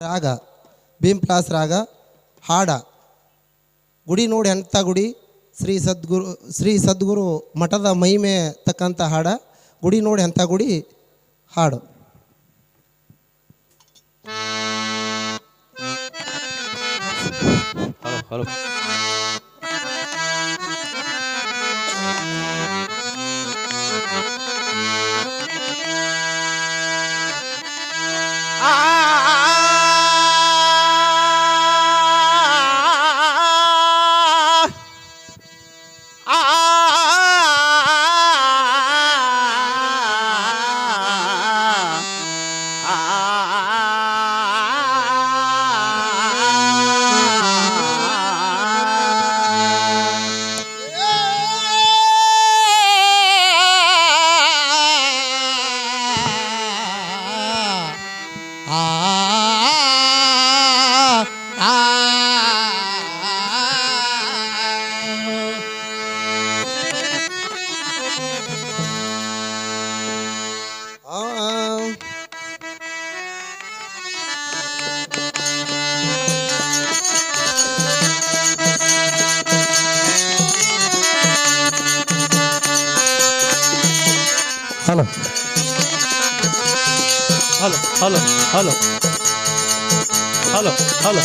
ರಾಗ ಭೀಮ್ಪ್ಲಾಸ್ ರಾಗ ಹಾಡ ಗುಡಿ ನೋಡಿ ಎಂಥ ಗುಡಿ ಶ್ರೀ ಸದ್ಗುರು ಮಠದ ಮಹಿಮೆ ತಕ್ಕಂಥ ಹಾಡ ಗುಡಿ ನೋಡಿ ಎಂಥ ಗುಡಿ ಹಾಡು. Hello hello hello hello hello hello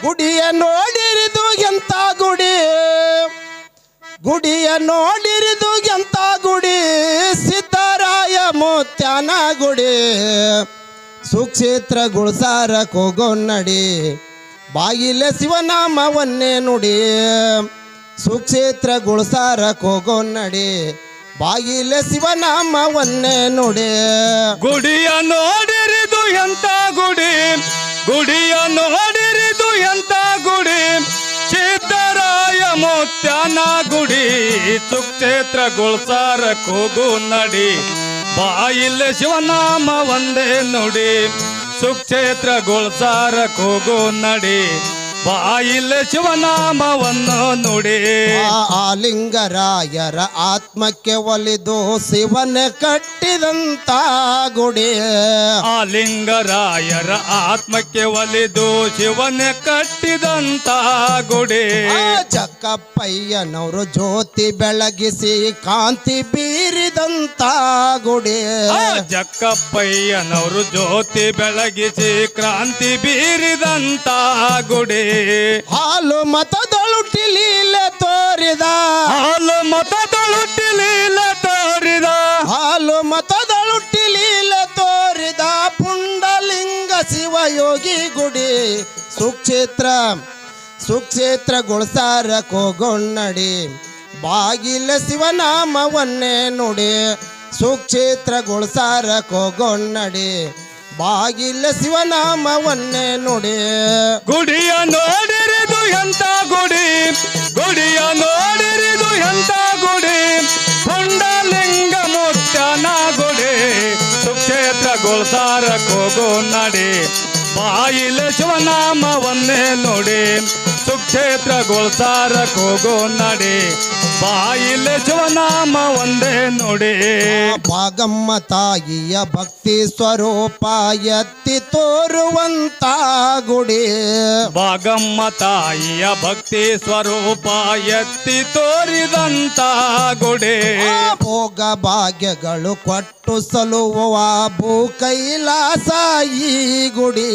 ಗುಡಿಯ ನೋಡಿರಿದು ಎಂತ ಗುಡಿ, ಗುಡಿಯ ನೋಡಿರಿದು ಎಂತ ಗುಡಿ, ಸಿದ್ದರಾಯ ಮುತ್ಯಾನ ಗುಡಿ, ಸುಕ್ಷೇತ್ರ ಗುಳ್ಸಾರ ಕೋಗೊನ್ನಡಿ, ಬಾಗಿಲೆ ಶಿವನಾಮವನ್ನೇ ನುಡಿ, ಸುಕ್ಷೇತ್ರ ಗುಳ್ಸಾರ ಕೋಗೊನ್ನಡಿ, ಬಾಗಿಲೆ ಶಿವನಾಮವನ್ನೇ ನುಡಿ. ಗುಡಿಯ ನೋಡಿರಿದು ಎಂತ ಗುಡಿ, ಗುಡಿಯ ನೋಡಿರಿದು ಎಂತ ಗುಡಿ, ಸಿದ್ದರಾಯ ಮುತ್ಯಾನ ಗುಡಿ, ಸುಕ್ಷೇತ್ರ ಗುಳ್ಸಾರ ಕೂಗು ನಡಿ, ಬಾಯಿಲೆ ಶಿವನಾಮ ಒಂದೇ ನುಡಿ, ಸುಕ್ಷೇತ್ರ ಗುಳ್ಸಾರ ಕೂಗು ನಡಿ, ಬಾಯಿಲೆ ಶಿವನಾಮವನ್ನು ನುಡಿ. ಆಲಿಂಗರಾಯರ ಆತ್ಮಕ್ಕೆ ಒಲಿದು ಶಿವನ ಕಟ್ಟಿದಂತ ಗುಡಿ, ಆಲಿಂಗರಾಯರ ಆತ್ಮಕ್ಕೆ ಒಲಿದು ಶಿವನ ಕಟ್ಟಿದಂತ ಗುಡಿ, ಚಕ್ಕಪ್ಪಯ್ಯನವರು ಜ್ಯೋತಿ ಬೆಳಗಿಸಿ ಕಾಂತಿ ಬೀರಿದಂತ ಗುಡಿ, ಜಕ್ಕಪ್ಪಯ್ಯನವರು ಜ್ಯೋತಿ ಬೆಳಗಿಸಿ ಕ್ರಾಂತಿ ಬೀರಿದಂತ ಗುಡಿ, ಹಾಲು ಮತದಳು ಟಿಲೀಲೆ ತೋರಿದ, ಹಾಲು ಮತದಳು ಟಿಲೀಲೆ ತೋರಿದ, ಹಾಲು ಮತದಳು ಟಿಲೀಲೆ ತೋರಿದ, ಪುಂಡಲಿಂಗ ಶಿವಯೋಗಿ ಗುಡಿ, ಸುಕ್ಷೇತ್ರ ಸುಕ್ಷೇತ್ರ ಗುಳ್ಸಾರ ಕೋಗೊನ್ನಡಿ, ಬಾಗಿಲ ಶಿವನಾಮವನ್ನೇ ನುಡಿ, ಸುಕ್ಷೇತ್ರ ಗುಳ್ಸಾರ ಕೋಗೊನ್ನಡಿ, ಬಾಗಿಲ ಶಿವನಾಮವನ್ನೇ ನುಡಿ. ಗುಡಿಯ ನೋಡಿರಿದು ಎಂತ ಗುಡಿ, ಗುಡಿಯ ನೋಡಿರಿದು ಎಂತ ಗುಡಿ, ಪುಂಡಲಿಂಗ ಮುತ್ಯಾನ ಗುಡಿ, ಸುಕ್ಷೇತ್ರ ಗುಳ್ಸಾರ ಕೂಗು ನಡಿ, ಬಾಯಿಲೆ ಶಿವನಾಮವನ್ನೇ ನುಡಿ, ಸುಕ್ಷೇತ್ರ ಗುಳ್ಸಾರ ಕೂಗು ನಡಿ, ಬಾಯಿಲೆ ಶಿವನಾಮ ಒಂದೇ ನುಡಿ. ಭಾಗಮ್ಮ ತಾಯಿಯ ಭಕ್ತಿ ಸ್ವರೂಪ ಎತ್ತಿ ತೋರುವಂತ ಗುಡಿ, ಭಾಗಮ್ಮ ತಾಯಿಯ ಭಕ್ತಿ ಸ್ವರೂಪ ಎತ್ತಿ ತೋರಿದಂತ ಗುಡಿ, ಭೋಗ ಭಾಗ್ಯಗಳು ಕೊಟ್ಟು ಸಲುವ ಭೂ ಕೈಲಾಸ ಈ ಗುಡಿ,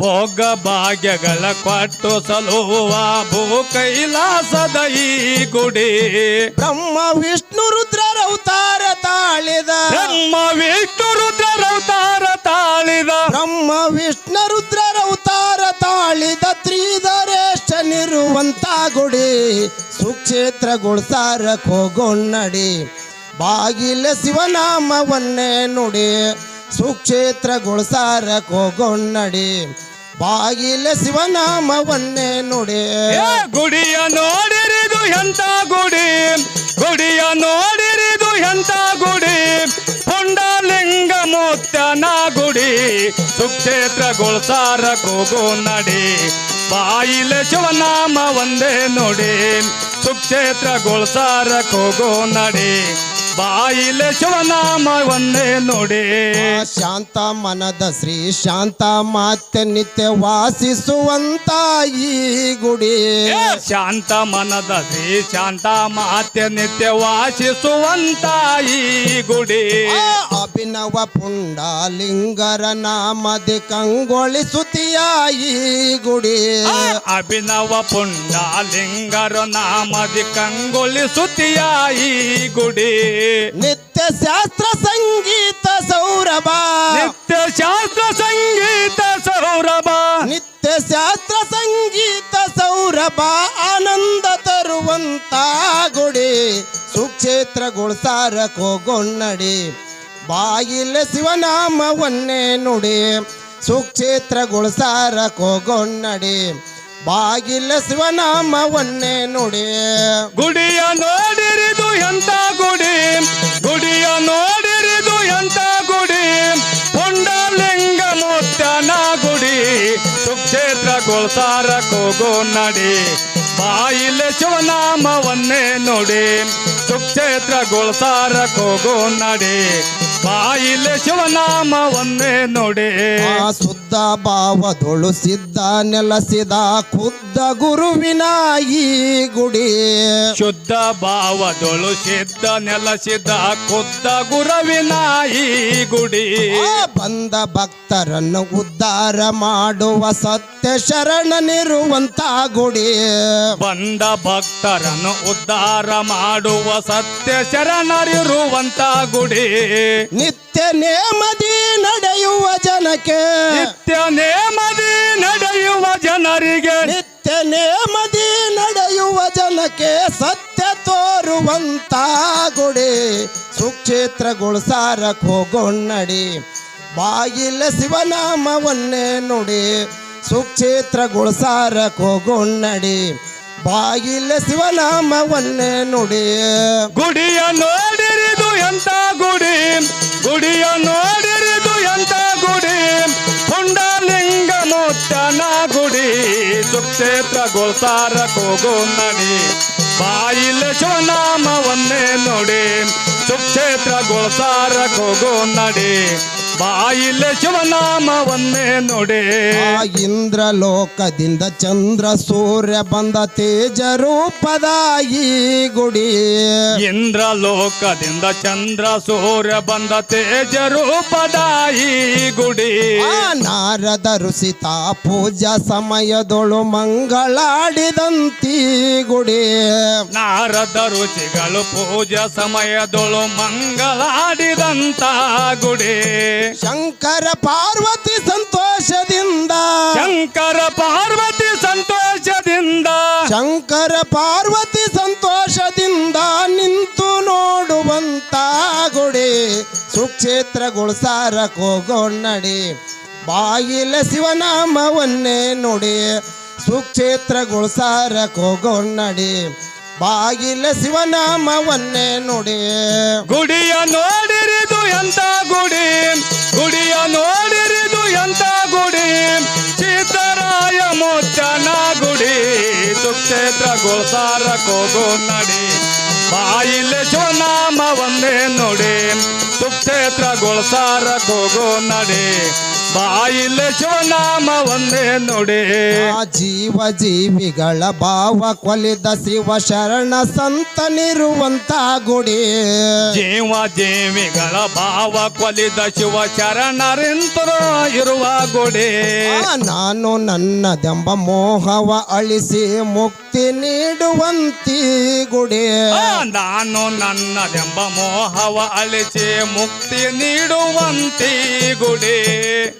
ಭೋಗ ಭಾಗ್ಯಗಳ ಕೊಟ್ಟು ಸಲುವ ಭೂ ಕೈಲಾಸದ ಈ ಗುಡಿ, ಬ್ರಹ್ಮ ವಿಷ್ಣು ರುದ್ರರ ಅವತಾರ ತಾಳಿದ, ಬ್ರಹ್ಮ ವಿಷ್ಣು ರುದ್ರರ ಅವತಾರ ತಾಳಿದ, ಬ್ರಹ್ಮ ವಿಷ್ಣು ರುದ್ರರ ಅವತಾರ ತಾಳಿದ, ತ್ರಿಧರೇಶನಿರುವಂತ ಗುಡಿ, ಸುಕ್ಷೇತ್ರ ಗುಳ್ಸಾರ ಕೋಗೊನ್ನಡಿ, ಬಾಗಿಲ ಶಿವನಾಮವನ್ನೇ ನುಡಿ, ಸುಕ್ಷೇತ್ರ ಗುಳ್ಸಾರ ಕೋಗೊನ್ನಡಿ, ಬಾಗಿಲ ಶಿವನಾಮವನ್ನೇ ನುಡಿ. ಗುಡಿಯ ನೋಡಿರಿದು ಎಂತ ಗುಡಿ, ಗುಡಿಯ ನೋಡಿರಿದು ಎಂತ ಗುಡಿ, ಪುಂಡಲಿಂಗ ಮುತ್ಯಾನ ಗುಡಿ, ಸುಕ್ಷೇತ್ರಗೊಳ್ಸಾರ ಕೂಗು ನಡಿ ಬಾಯಿಲೆ ಶಿವನಾಮ ಒಂದೇ ನುಡಿ ಸುಕ್ಷೇತ್ರಗೊಳ್ಸಾರ ಕೂಗು ನಡಿ ಬಾಯಿಲೆ ಶಿವನಾಮ ಒಂದೇ ನುಡಿ ಶಾಂತ ಮನದ ಶ್ರೀ ಶಾಂತ ಮಾತೆ ನಿತ್ಯ ವಾಸಿಸುವಂತ ಈ ಗುಡಿ ಶಾಂತ ಮನದ ಶ್ರೀ ಶಾಂತ ಮಾತೆ ನಿತ್ಯ ವಾಸಿಸುವಂತ ಈ ಗುಡಿ ಅಭಿನವ ಪುಂಡಲಿಂಗರ ನಾಮದಿ ಕಂಗೊಳಿಸುತ್ತೀಯ ಈ ಗುಡಿ ಅಭಿನವ ಪುಂಡಲಿಂಗರ ನಾಮದಿ ಕಂಗೊಳಿಸುತ್ತೀಯ ಈ ಗುಡಿ ನಿತ್ಯ ಶಾಸ್ತ್ರ ಸಂಗೀತ ಸೌರಭ ನಿತ್ಯ ಶಾಸ್ತ್ರ ಸಂಗೀತ ಸೌರಭ ನಿತ್ಯ ಶಾಸ್ತ್ರ ಸಂಗೀತ ಸೌರಭ ಆನಂದ ತರುವಂತ ಗುಡಿ ಸುಕ್ಷೇತ್ರಗೊಳ್ಸಾರ ಕೋಗೊನ್ನಡಿ ಬಾಯಿಲೆ ಶಿವನಾಮವನ್ನೇ ನುಡಿ ಸುಕ್ಷೇತ್ರಗೊಳ್ಸಾರ ಕೋಗೊನ್ನಡಿ ಬಾಗಿಲ ಶಿವನಾಮವನ್ನೇ ನುಡಿ ಗುಡಿಯ ನೋಡಿರಿದು ಎಂತ ಗುಡಿ ಗುಡಿಯ ನೋಡಿರಿದು ಎಂತ ಗುಡಿ ಪುಂಡಲಿಂಗ ಮುತ್ತನ ಗುಡಿ ಸುಕ್ಷೇತ್ರಗೊಳ್ಸಾರ ಕೂಗು ನಡಿ ಬಾಯಿಲೆ ಶಿವನಾಮವನ್ನೇ ನುಡಿ ಸುಕ್ಷೇತ್ರಗೊಳ್ಸಾರ ಕೂಗು ನಡಿ ಬಾಯಿಲೆ ಶಿವನಾಮವನ್ನೇ ನುಡಿ ಶುದ್ಧ ಭಾವದೊಳು ಸಿದ್ಧ ನೆಲಸಿದ ಖುದ್ದ ಗುರುವಿನ ಈ ಗುಡಿ ಶುದ್ಧ ಭಾವದೊಳು ಸಿದ್ಧ ನೆಲಸಿದ ಖುದ್ದ ಗುರುವಿನ ಈ ಗುಡಿ ಬಂದ ಭಕ್ತರನ್ನು ಉದ್ಧಾರ ಮಾಡುವ ಸತ್ಯ ಶರಣನಿರುವಂತ ಗುಡಿ ಬಂದ ಭಕ್ತರನ್ನು ಉದ್ಧಾರ ಮಾಡುವ ಸತ್ಯ ಶರಣರಿರುವಂತ ಗುಡಿ ನಿತ್ಯ ನೇಮದಿ ನಡೆಯುವ ಜನಕ್ಕೆ ನಿತ್ಯ ನೇಮದಿ ನಡೆಯುವ ಜನರಿಗೆ ನಿತ್ಯ ನೇಮದಿ ನಡೆಯುವ ಜನಕ್ಕೆ ಸತ್ಯ ತೋರುವಂತ ಗುಡಿ ಸುಕ್ಷೇತ್ರಗೊಳ್ಸಾರ ಕೋಗೊನ್ನಡಿ ಬಾಗಿಲ ಶಿವನಾಮವನ್ನೇ ನುಡಿ ಸುಕ್ಷೇತ್ರಗೊಳ್ಸಾರ ಕೋಗೊನ್ನಡಿ ಬಾಗಿಲ ಶಿವನಾಮವನ್ನೇ ನುಡಿ ಗುಡಿಯ ನೋಡಿರಿದು ಎಂತ ಗುಡಿ ಗುಡಿಯ ನೋಡಿರಿದು ಎಂತ ಗುಡಿ ಪುಂಡಲಿಂಗ ಮುತ್ತನ ಗುಡಿ ಸುಕ್ಷೇತ್ರಗೊಳ್ಸಾರ ಕೂಗು ನಡಿ ಬಾಯಿಲೆ ಶಿವನಾಮವನ್ನೇ ನುಡಿ ಸುಕ್ಷೇತ್ರಗೊಳ್ಸಾರ ಕೂಗು ನಡಿ ಬಾಯಿಲೆ ಶಿವನಾಮವನ್ನೇ ನುಡಿ ಇಂದ್ರ ಲೋಕದಿಂದ ಚಂದ್ರ ಸೂರ್ಯ ಬಂದ ತೇಜ ರೂಪದ ಈ ಗುಡಿ ಇಂದ್ರ ಲೋಕದಿಂದ ಚಂದ್ರ ಸೂರ್ಯ ಬಂದ ತೇಜ ರೂಪದ ಈ ಗುಡಿ ನಾರದ ಋಷಿತ ಪೂಜಾ ಸಮಯದೊಳು ಮಂಗಳಾಡಿದಂತಿ ಗುಡಿ ನಾರದ ರುಚಿಗಳು ಪೂಜಾ ಸಮಯದೊಳು ಮಂಗಳಾಡಿದಂತ ಗುಡಿ ಶಂಕರ ಪಾರ್ವತಿ ಸಂತೋಷದಿಂದ ಶಂಕರ ಪಾರ್ವತಿ ಸಂತೋಷದಿಂದ ಶಂಕರ ಪಾರ್ವತಿ ಸಂತೋಷದಿಂದ ನಿಂತು ನೋಡುವಂತ ಗುಡಿ ಸುಕ್ಷೇತ್ರಗೊಳ್ಸಾರ ಕೋಗೊನ್ನಡಿ ಬಾಯಿಲ ಶಿವನಾಮವನ್ನೇ ನುಡಿ ಸುಕ್ಷೇತ್ರಗೊಳ್ಸಾರ ಕೋಗೊನ್ನಡಿ ಬಾಗಿಲ ಶಿವನಾಮವನ್ನೇ ನುಡಿ ಗುಡಿಯ ನೋಡಿರಿದು ಎಂತ ಗುಡಿ ಗುಡಿಯ ನೋಡಿರಿದು ಎಂತ ಗುಡಿ ಸಿದ್ದರಾಯ ಮುತ್ತನ ಗುಡಿ ಸುಕ್ಷೇತ್ರಗೊಳ್ಸಾರ ಕೂಗು ನಡಿ ಬಾಯಿಲೆ ಶಿವನಾಮವನ್ನೇ ನುಡಿ ಸುಕ್ಷೇತ್ರಗೊಳ್ಸಾರ ಕೂಗು ನಡಿ ಬಾಯಿಲೆ ಶಿವನಾಮವನ್ನೇ ನುಡಿ ಜೀವ ಜೀವಿಗಳ ಭಾವ ಕೊಲಿದ ಶಿವ ಶರಣ ಸಂತನಿರುವಂತ ಗುಡಿ ಜೀವ ಜೀವಿಗಳ ಭಾವ ಕೊಲಿದ ಶಿವ ಶರಣರಿಂತರು ಇರುವ ಗುಡಿ ನಾನು ನನ್ನದೆಂಬ ಮೋಹವ ಅಳಿಸಿ ಮುಕ್ತಿ ನೀಡುವಂತಿ ಗುಡಿ ನಾನು ನನ್ನದೆಂಬ ಮೋಹವ ಅಳಿಸಿ ಮುಕ್ತಿ ನೀಡುವಂತಿ ಗುಡಿ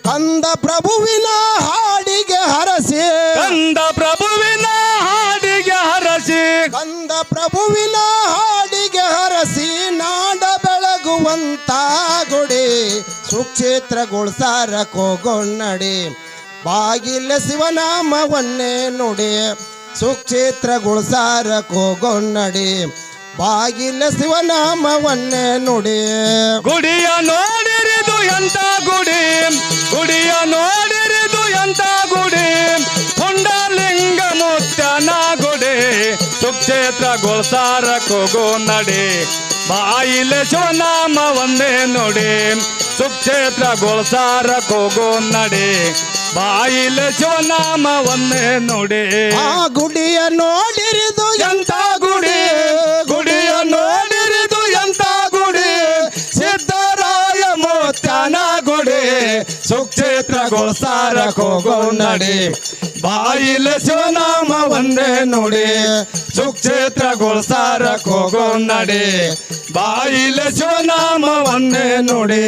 ಕಂದ ಪ್ರಭುವಿನ ಹಾಡಿಗೆ ಹರಸಿ ಕಂದ ಪ್ರಭುವಿನ ಹಾಡಿಗೆ ಹರಸಿ ಕಂದ ಪ್ರಭುವಿನ ಹಾಡಿಗೆ ಹರಸಿ ನಾಡ ಬೆಳಗುವಂತ ಗುಡಿ ಸುಕ್ಷೇತ್ರಗೊಳ್ಸಾರ ಕೋಗೊನ್ನಡಿ ಬಾಗಿಲ ಶಿವನಾಮವನ್ನೇ ನುಡಿ ಸುಕ್ಷೇತ್ರಗೊಳ್ಸಾರ ಕೋಗೊನ್ನಡಿ ಬಾಗಿಲ ಶಿವನಾಮವನ್ನೇ ನುಡಿ ಗುಡಿಯ ನೋಡಿರಿದು ಎಂತ ಗುಡಿ ಗುಡಿಯ ನೋಡಿರಿದು ಎಂತ ಗುಡಿ ಪುಂಡಲಿಂಗ ಮುತ್ತನ ಗುಡಿ ಸುಕ್ಷೇತ್ರ ಗೋಸಾರ ಕೋಗೋ ನಡೆ ಬಾಯಿಲೆ ಶಿವನಾಮ ಒಂದೇ ನುಡಿ ಸುಕ್ಷೇತ್ರ ಗೋಸಾರ ಕೋಗೋ ನಡೆ ಬಾಯಿಲೆ ಶಿವನಾಮ ಒಂದೇ ನುಡಿ ಆ ಗುಡಿಯ ನೋಡಿರಿದು ಎಂತ ಗುಡಿ ಗುಡಿಯ ನೋಡಿರಿದು ಎಂತ ಗುಡಿ ಸಿದ್ದರಾಯ ಮೋತ್ಯನ ಗುಡಿ ಸುಕ್ಷೇತ್ರ ಗೋಸಾರ ಕೋಗೋ ನಡಿ ಬಾಯಿಲೆ ಶಿವನಾಮ ಒಂದೇ ನುಡಿ ಸುಕ್ಷೇತ್ರ ಗೋಸಾರ ಕೋಗೋ ನಡಿ ಬಾಯಿಲೆ ಶಿವನಾಮ ಒಂದೇ ನುಡಿ